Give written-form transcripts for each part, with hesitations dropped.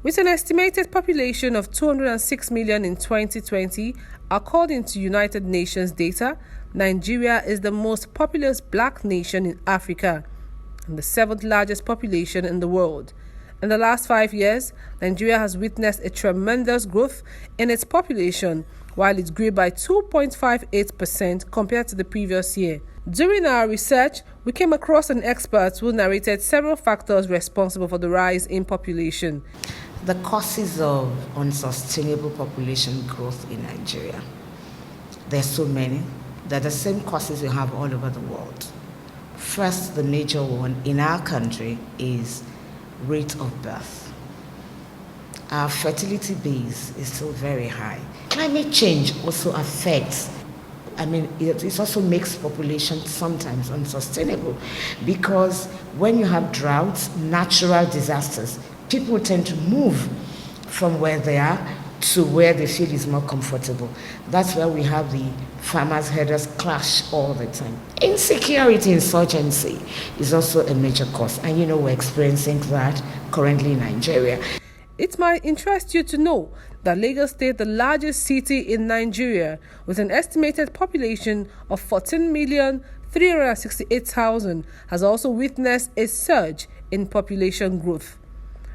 With an estimated population of 206 million in 2020, according to United Nations data, Nigeria is the most populous black nation in Africa and the seventh largest population in the world. In the last 5 years, Nigeria has witnessed a tremendous growth in its population, while it grew by 2.58% compared to the previous year. During our research, we came across an expert who narrated several factors responsible for the rise in population. The causes of unsustainable population growth in Nigeria. There's so many. They're the same causes we have all over the world. First, the major one in our country is rate of birth. Our fertility base is still very high. Climate change also affects, it also makes population sometimes unsustainable, because when you have droughts, natural disasters, people tend to move from where they are to where they feel is more comfortable. That's where we have the farmers herders clash all the time. Insecurity, insurgency is also a major cause, and we're experiencing that currently in Nigeria. It might interest you to know that Lagos State, the largest city in Nigeria, with an estimated population of 14,368,000, has also witnessed a surge in population growth.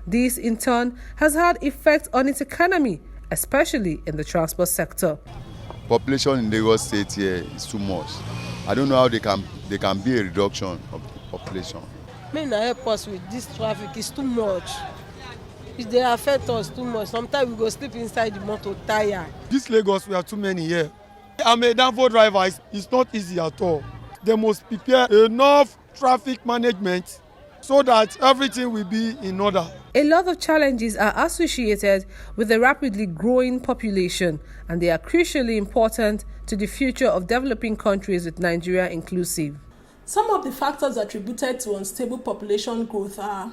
This, in turn, has had effects on its economy, especially in the transport sector. Population in Lagos State here is too much. I don't know how they can be a reduction of the population. May not help us with this traffic. It's too much. They affect us too much. Sometimes we go sleep inside the motor tire. This Lagos, we have too many here. I'm a Danfo driver. It's not easy at all. They must prepare enough traffic management so that everything will be in order. A lot of challenges are associated with the rapidly growing population, and they are crucially important to the future of developing countries, with Nigeria inclusive. Some of the factors attributed to unstable population growth are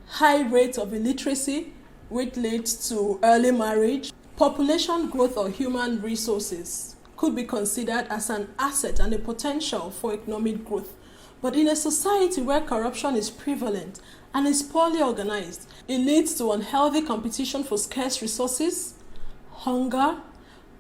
high rate of illiteracy, which leads to early marriage. Population growth or human resources could be considered as an asset and a potential for economic growth. But in a society where corruption is prevalent and is poorly organized, it leads to unhealthy competition for scarce resources, hunger,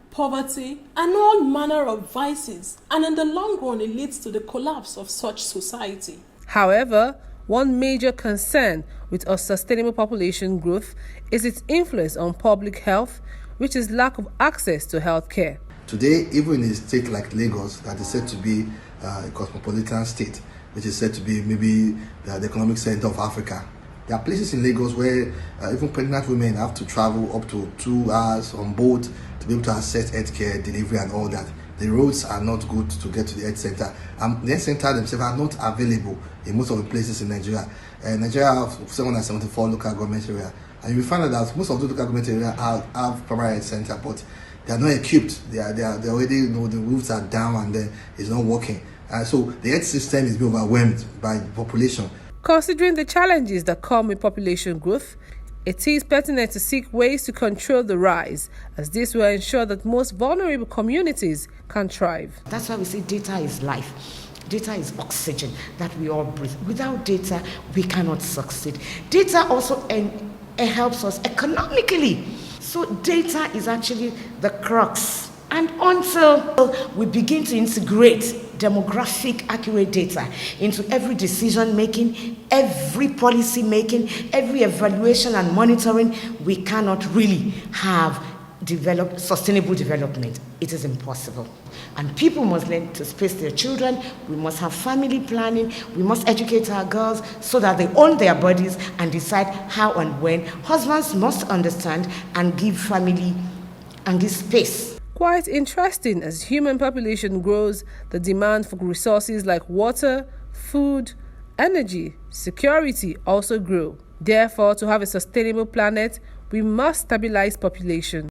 poverty, and all manner of vices. And in the long run, it leads to the collapse of such society. However, one major concern with unsustainable population growth is its influence on public health, which is lack of access to health care. Today, even in a state like Lagos, that is said to be a cosmopolitan state, which is said to be maybe the economic center of Africa, there are places in Lagos where even pregnant women have to travel up to 2 hours on boat to be able to access healthcare, delivery, and all that. The roads are not good to get to the health center. The health center themselves are not available in most of the places in Nigeria. Nigeria has 774 local government areas, and you will find out that most of the local government areas have primary health center, but they are not equipped. They already the roofs are down and then it's not working. So the health system is being overwhelmed by the population. Considering the challenges that come with population growth, it is pertinent to seek ways to control the rise, as this will ensure that most vulnerable communities can thrive. That's why we say data is life. Data is oxygen that we all breathe. Without data, we cannot succeed. Data also helps us economically. So data is actually the crux. And until we begin to integrate demographic accurate data into every decision making, every policy making, every evaluation and monitoring, we cannot really have sustainable development. It is impossible. And people must learn to space their children. We must have family planning. We must educate our girls so that they own their bodies and decide how and when. Husbands must understand and give family and give space. Quite interesting, as human population grows, the demand for resources like water, food, energy, security also grow. Therefore, to have a sustainable planet, we must stabilize population.